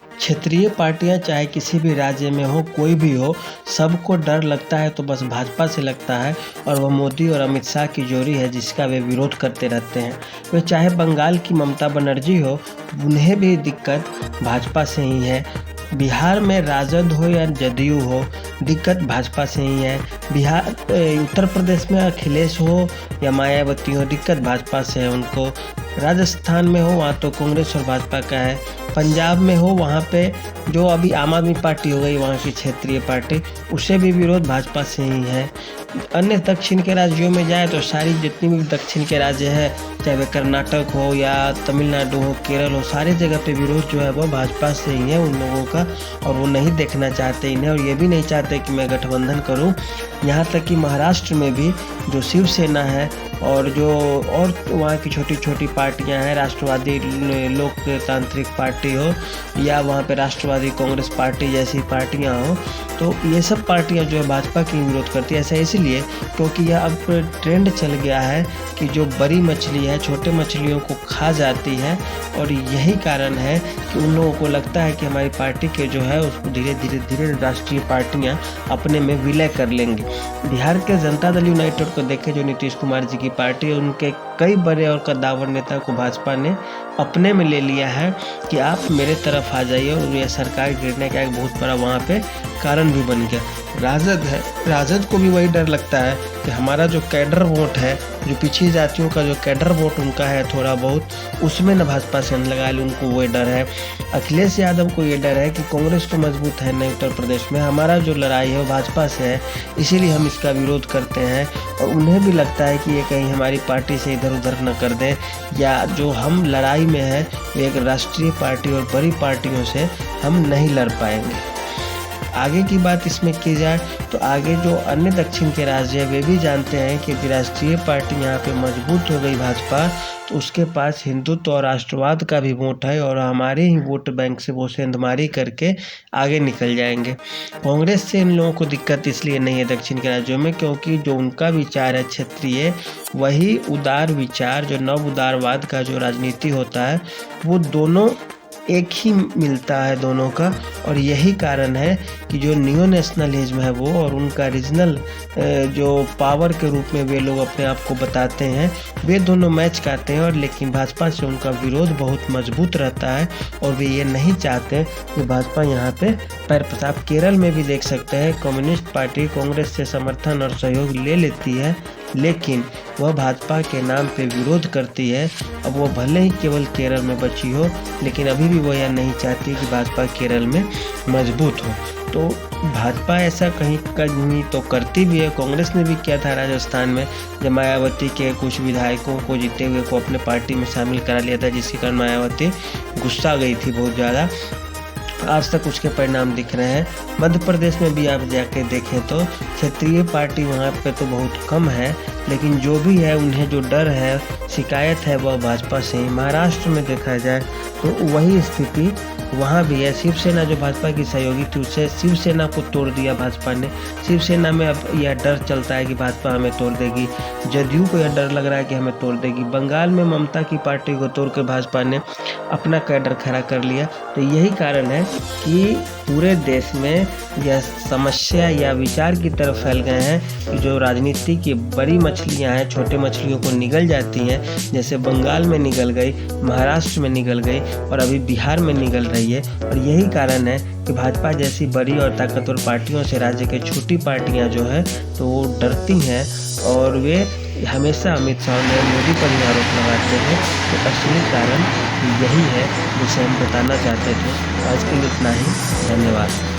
क्षेत्रीय पार्टियां चाहे किसी भी राज्य में हो, कोई भी हो, सबको डर लगता है तो बस भाजपा से लगता है, और वह मोदी और अमित शाह की जोड़ी है जिसका वे विरोध करते रहते हैं। वे चाहे बंगाल की ममता बनर्जी हो, उन्हें भी दिक्कत भाजपा से ही है। बिहार में राजद हो या जदयू हो, दिक्कत भाजपा से ही है। उत्तर प्रदेश में अखिलेश हो या मायावती हो, दिक्कत भाजपा से है उनको। राजस्थान में हो वहाँ तो कांग्रेस और भाजपा का है। पंजाब में हो वहाँ पे जो अभी आम आदमी पार्टी हो गई वहाँ की क्षेत्रीय पार्टी, उसे भी विरोध भाजपा से ही है। अन्य दक्षिण के राज्यों में जाए तो सारी जितनी भी दक्षिण के राज्य हैं, चाहे वे कर्नाटक हो या तमिलनाडु हो, केरल हो, सारी जगह पे विरोध जो है वो भाजपा से ही है उन लोगों का, और वो नहीं देखना चाहते इन्हें, और ये भी नहीं चाहते कि मैं गठबंधन करूं। यहाँ तक कि महाराष्ट्र में भी जो शिवसेना है और वहाँ की छोटी छोटी पार्टियां हैं, राष्ट्रवादी लोकतांत्रिक पार्टी हो या वहाँ पे राष्ट्रवादी कांग्रेस पार्टी जैसी पार्टियां हो, तो ये सब पार्टियां जो है भाजपा की विरोध करती है। ऐसा इसलिए क्योंकि यह अब ट्रेंड चल गया है कि जो बड़ी मछली है छोटे मछलियों को खा जाती है, और यही कारण है कि उन लोगों को लगता है कि हमारी पार्टी के जो है उसको धीरे धीरे राष्ट्रीय पार्टियां अपने में विलय कर लेंगी। बिहार के जनता दल यूनाइटेड को देखें, जो नीतीश कुमार जी की पार्टी है, उनके कई बड़े और कद्दावर नेता को भाजपा ने अपने में ले लिया है कि आप मेरे तरफ आ जाइए, और यह सरकार गिरने का एक बहुत बड़ा वहाँ पे कारण भी बन गया। राजद है, राजद को भी वही डर लगता है कि हमारा जो कैडर वोट है, जो पिछड़ी जातियों का जो कैडर वोट उनका है थोड़ा बहुत, उसमें न भाजपा से न लगा ले, उनको वो डर है। अखिलेश यादव को ये डर है कि कांग्रेस तो मजबूत है नहीं उत्तर प्रदेश में, हमारा जो लड़ाई है वो भाजपा से है, इसीलिए हम इसका विरोध करते हैं। और उन्हें भी लगता है कि ये कहीं हमारी पार्टी से इधर उधर न कर दें, या जो हम लड़ाई में है एक राष्ट्रीय पार्टी और बड़ी पार्टियों से हम नहीं लड़ पाएंगे। आगे की बात इसमें की जाए तो आगे जो अन्य दक्षिण के राज्य है वे भी जानते हैं कि राष्ट्रीय पार्टी यहाँ पे मजबूत हो गई भाजपा, तो उसके पास हिंदुत्व और राष्ट्रवाद का भी वोट है, और हमारे ही वोट बैंक से वो सेंधमारी करके आगे निकल जाएंगे। कांग्रेस से इन लोगों को दिक्कत इसलिए नहीं है दक्षिण के राज्यों में, क्योंकि जो उनका विचार है क्षेत्रीय, वही उदार विचार, जो नव उदारवाद का जो राजनीति होता है, वो दोनों एक ही मिलता है दोनों का। और यही कारण है कि जो नियो नेशनलिज्म है वो, और उनका रीजनल जो पावर के रूप में वे लोग अपने आप को बताते हैं, वे दोनों मैच करते हैं। और लेकिन भाजपा से उनका विरोध बहुत मजबूत रहता है, और वे ये नहीं चाहते कि भाजपा यहाँ पे पैर पसार। केरल में भी देख सकते हैं कम्युनिस्ट पार्टी कांग्रेस से समर्थन और सहयोग ले लेती है, लेकिन वह भाजपा के नाम पे विरोध करती है। अब वो भले ही केवल केरल में बची हो, लेकिन अभी भी वो यह नहीं चाहती कि भाजपा केरल में मजबूत हो। तो भाजपा ऐसा कहीं तो करती भी है। कांग्रेस ने भी किया था राजस्थान में, जब मायावती के कुछ विधायकों को जीते हुए को अपने पार्टी में शामिल करा लिया था, जिसके कारण मायावती गुस्सा गई थी बहुत ज़्यादा। आज तक उसके परिणाम दिख रहे हैं। मध्य प्रदेश में भी आप जाके देखें तो क्षेत्रीय पार्टी वहाँ पे तो बहुत कम है, लेकिन जो भी है उन्हें जो डर है, शिकायत है, वह भाजपा से ही। महाराष्ट्र में देखा जाए तो वही स्थिति वहाँ भी है। शिवसेना जो भाजपा की सहयोगी थी, उससे शिवसेना को तोड़ दिया भाजपा ने। शिवसेना में अब यह डर चलता है कि भाजपा हमें तोड़ देगी। जदयू को यह डर लग रहा है कि हमें तोड़ देगी। बंगाल में ममता की पार्टी को तोड़ के भाजपा ने अपना कैडर खड़ा कर लिया। तो यही कारण है कि पूरे देश में यह समस्या या विचार की तरफ फैल गए हैं कि जो राजनीति की बड़ी मछलियां हैं छोटे मछलियों को निगल जाती हैं, जैसे बंगाल में निगल गई, महाराष्ट्र में निगल गई, और अभी बिहार में निगल रही है। और यही कारण है कि भाजपा जैसी बड़ी और ताकतवर पार्टियों से राज्य के छोटी पार्टियां जो है तो वो डरती हैं, और वे हमेशा अमित शाह ने मोदी पर ही आरोप लगाते हैं। तो असली कारण यही है जिसे हम बताना चाहते थे। आज के लिए इतना ही, धन्यवाद।